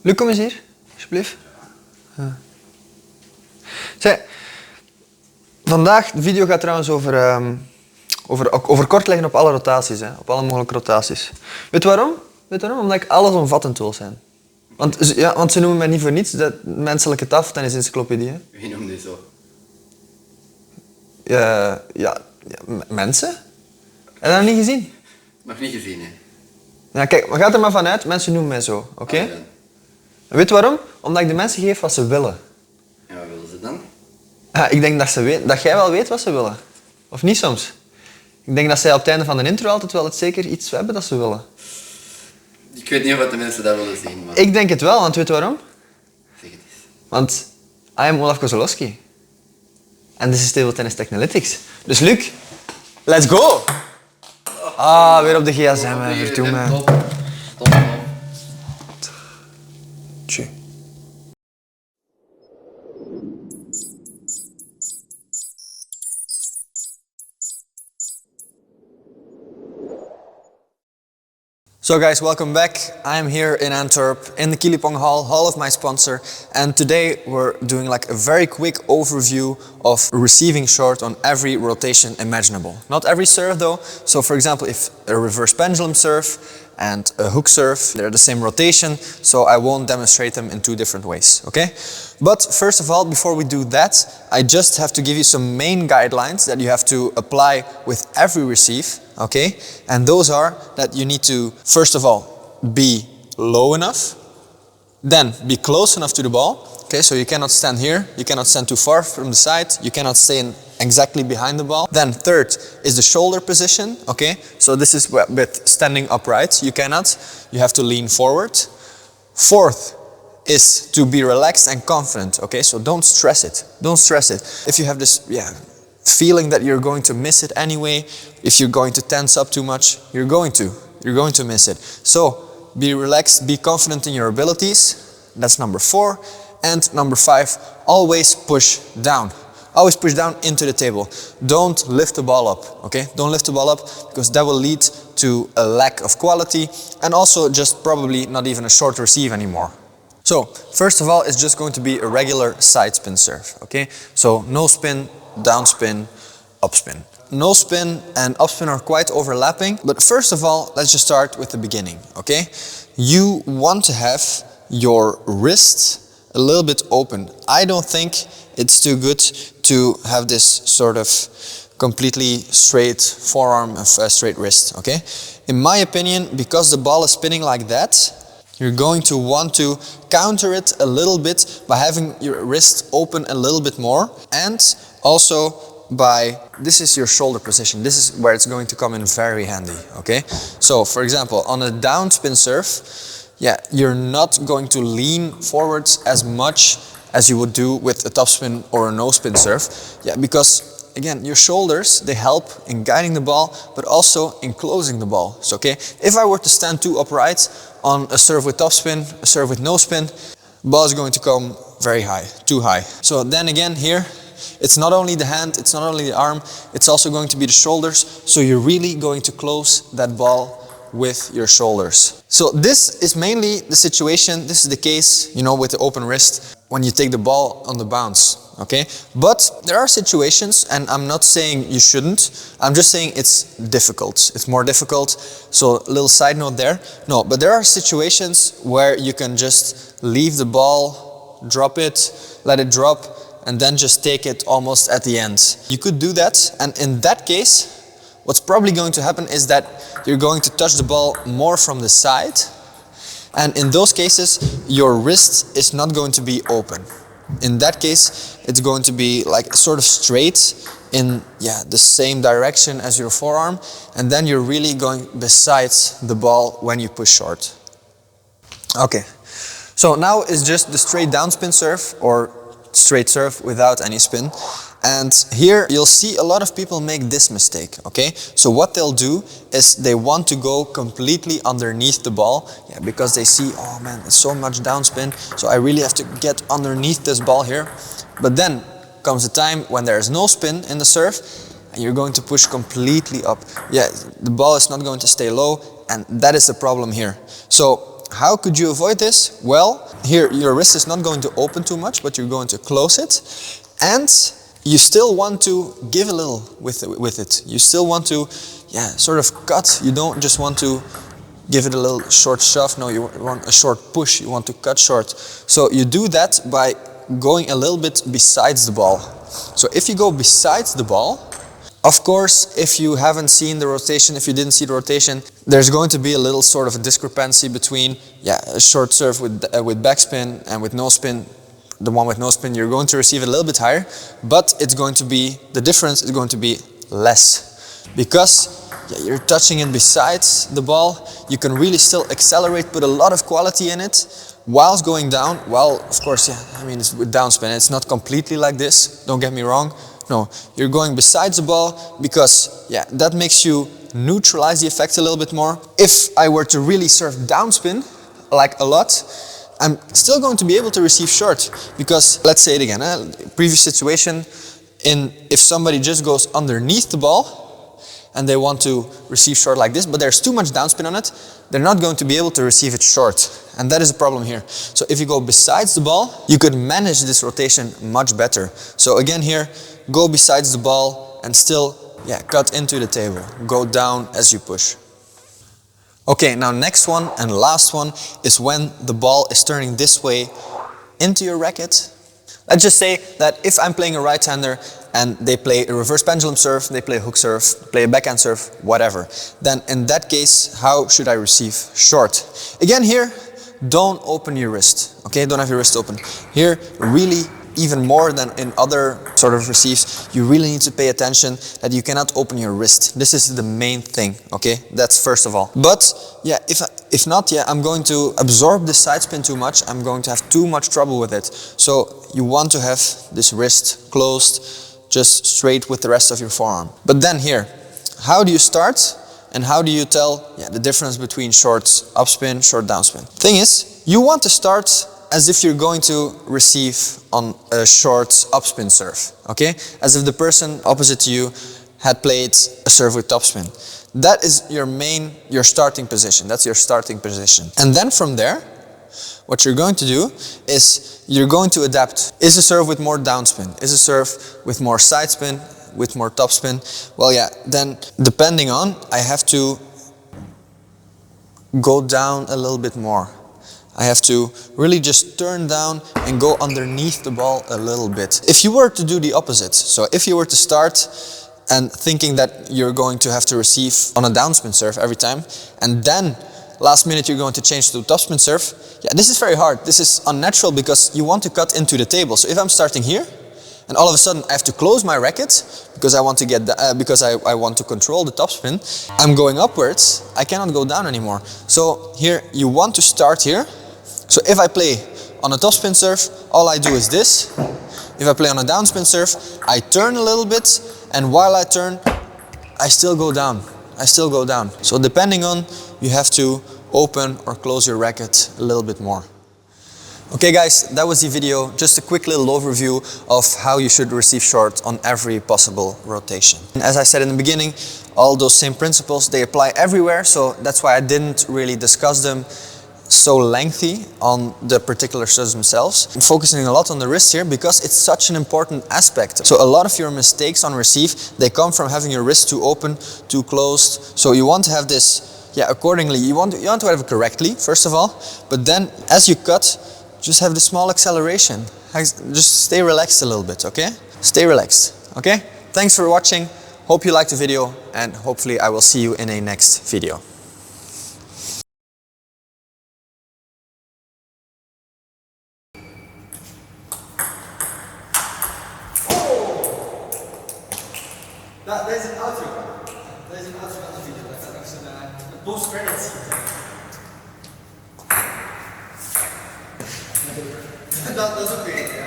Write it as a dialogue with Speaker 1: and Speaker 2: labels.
Speaker 1: Luc, kom eens hier, alsjeblieft. Ja. Zeg, vandaag, de video gaat trouwens over kort leggen op alle rotaties, hè, op alle mogelijke rotaties. Weet je waarom? Omdat ik allesomvattend wil zijn. Want ze noemen mij niet voor niets de menselijke taf tijdens de encyclopedie. Hè.
Speaker 2: Wie noemt die zo?
Speaker 1: Mensen? Heb je dat nog niet gezien?
Speaker 2: Nog niet gezien, hè?
Speaker 1: Ja, kijk, maar gaat er maar vanuit, mensen noemen mij zo, oké?
Speaker 2: Ja.
Speaker 1: En weet je waarom? Omdat ik de mensen geef wat ze willen.
Speaker 2: En wat willen ze dan?
Speaker 1: Ja, ik denk dat jij wel weet wat ze willen. Of niet soms. Ik denk dat zij op het einde van de intro altijd wel zeker iets hebben dat ze willen.
Speaker 2: Ik weet niet wat de mensen daar willen zien, maar...
Speaker 1: Ik denk het wel, want weet je waarom?
Speaker 2: Zeg het eens.
Speaker 1: Want I am Olaf Kozolowski. En dit is Table Tennis Technalytics. Dus Luc, let's go! Ah, weer op de gsm, verdoe me.
Speaker 2: Top.
Speaker 1: Tjie. So guys, welcome back. I am here in Antwerp in the Kilipong hall of my sponsor, and today we're doing like a very quick overview of receiving short on every rotation imaginable. Not every serve though, so for example if a reverse pendulum serve and a hook serve, they're the same rotation, so I won't demonstrate them in two different ways, okay? But first of all, before we do that, I just have to give you some main guidelines that you have to apply with every receive, okay? And those are that you need to, first of all, be low enough, then be close enough to the ball, okay? So you cannot stand here, you cannot stand too far from the side, you cannot stay exactly behind the ball. Then third is the shoulder position, okay? So this is with standing upright, you cannot, you have to lean forward. Fourth is to be relaxed and confident, okay? So don't stress it, don't stress it. If you have this, feeling that you're going to miss it anyway, if you're going to tense up too much, you're going to miss it. So be relaxed, be confident in your abilities, that's number 4. And number 5, always push down. Always push down into the table. Don't lift the ball up, okay? Don't lift the ball up because that will lead to a lack of quality and also just probably not even a short receive anymore. So, first of all, it's just going to be a regular side spin serve, okay? So, no spin, down spin, up spin. No spin and up spin are quite overlapping, but first of all, let's just start with the beginning, okay? You want to have your wrist a little bit open. I don't think it's too good to have this sort of completely straight forearm and straight wrist, okay? In my opinion, because the ball is spinning like that, you're going to want to counter it a little bit by having your wrist open a little bit more, and also by, this is your shoulder position, this is where it's going to come in very handy, okay? So for example, on a down spin serve, you're not going to lean forwards as much as you would do with a topspin or a no-spin serve. Because again, your shoulders, they help in guiding the ball, but also in closing the ball. So, okay, if I were to stand too upright on a serve with topspin, a serve with no-spin, the ball is going to come very high, too high. So then again here, it's not only the hand, it's not only the arm, it's also going to be the shoulders. So you're really going to close that ball with your shoulders. So this is mainly the situation, this is the case, you know, with the open wrist when you take the ball on the bounce, okay? But there are situations, and I'm not saying you shouldn't, I'm just saying it's difficult. It's more difficult, so a little side note there. No, but there are situations where you can just leave the ball, drop it, let it drop, and then just take it almost at the end. You could do that, and in that case, what's probably going to happen is that you're going to touch the ball more from the side, and in those cases your wrist is not going to be open. In that case it's going to be like sort of straight in the same direction as your forearm, and then you're really going besides the ball when you push short. Okay, so now it's just the straight down spin serve or straight serve without any spin. And here you'll see a lot of people make this mistake, okay? So what they'll do is they want to go completely underneath the ball, because they see, oh man, it's so much downspin, so I really have to get underneath this ball here. But then comes a time when there is no spin in the serve, and you're going to push completely up. The ball is not going to stay low, and that is the problem here. So how could you avoid this? Well, here your wrist is not going to open too much, but you're going to close it. And you still want to give a little with it. You still want to, sort of cut. You don't just want to give it a little short shove. No, you want a short push. You want to cut short. So you do that by going a little bit besides the ball. So if you go besides the ball, of course, if you haven't seen the rotation, if you didn't see the rotation, there's going to be a little sort of a discrepancy between a short serve with backspin and with no spin. The one with no spin, you're going to receive it a little bit higher, but it's going to be, the difference is going to be less. Because you're touching it besides the ball, you can really still accelerate, put a lot of quality in it, whilst going down. Well, of course, I mean, it's with downspin, it's not completely like this, don't get me wrong. No, you're going besides the ball because, that makes you neutralize the effect a little bit more. If I were to really serve downspin, like a lot, I'm still going to be able to receive short. Because, let's say it again, previous situation, if somebody just goes underneath the ball and they want to receive short like this, but there's too much downspin on it, they're not going to be able to receive it short. And that is a problem here. So if you go besides the ball, you could manage this rotation much better. So again here, go besides the ball and still, cut into the table. Go down as you push. Okay, now next one and last one is when the ball is turning this way into your racket. Let's just say that if I'm playing a right-hander and they play a reverse pendulum serve, they play a hook serve, play a backhand serve, whatever, then in that case, how should I receive short? Again here, don't open your wrist, okay? Don't have your wrist open. Here, really, even more than in other sort of receives, you really need to pay attention that you cannot open your wrist. This is the main thing, okay? That's first of all. But if not, I'm going to absorb the side spin too much. I'm going to have too much trouble with it. So you want to have this wrist closed, just straight with the rest of your forearm. But then here, how do you start and how do you tell the difference between short upspin, short downspin? Thing is, you want to start as if you're going to receive on a short upspin serve, okay? As if the person opposite to you had played a serve with topspin. That is your starting position. That's your starting position. And then from there, what you're going to do is you're going to adapt. Is a serve with more downspin? Is a serve with more side spin? With more topspin? Well, then depending on, I have to go down a little bit more. I have to really just turn down and go underneath the ball a little bit. If you were to do the opposite, so if you were to start and thinking that you're going to have to receive on a downspin serve every time, and then last minute you're going to change to a topspin serve, this is very hard. This is unnatural because you want to cut into the table. So if I'm starting here, and all of a sudden I have to close my racket because I want to get because I want to control the topspin, I'm going upwards, I cannot go down anymore. So here you want to start here. So if I play on a topspin serve, all I do is this. If I play on a downspin serve, I turn a little bit, and while I turn, I still go down. I still go down. So depending on, you have to open or close your racket a little bit more. Okay guys, that was the video. Just a quick little overview of how you should receive short on every possible rotation. And as I said in the beginning, all those same principles, they apply everywhere, so that's why I didn't really discuss them so lengthy on the particular serves themselves. I'm focusing a lot on the wrist here because it's such an important aspect. So a lot of your mistakes on receive, they come from having your wrist too open, too closed. So you want to have this, accordingly. You want to have it correctly, first of all, but then as you cut, just have the small acceleration. Just stay relaxed a little bit, okay? Stay relaxed, okay? Thanks for watching. Hope you liked the video, and hopefully I will see you in a next video.
Speaker 2: Deze is een outro. Deze is een outro van de video. Dat staat ook een post-credits. Dat is ook weer.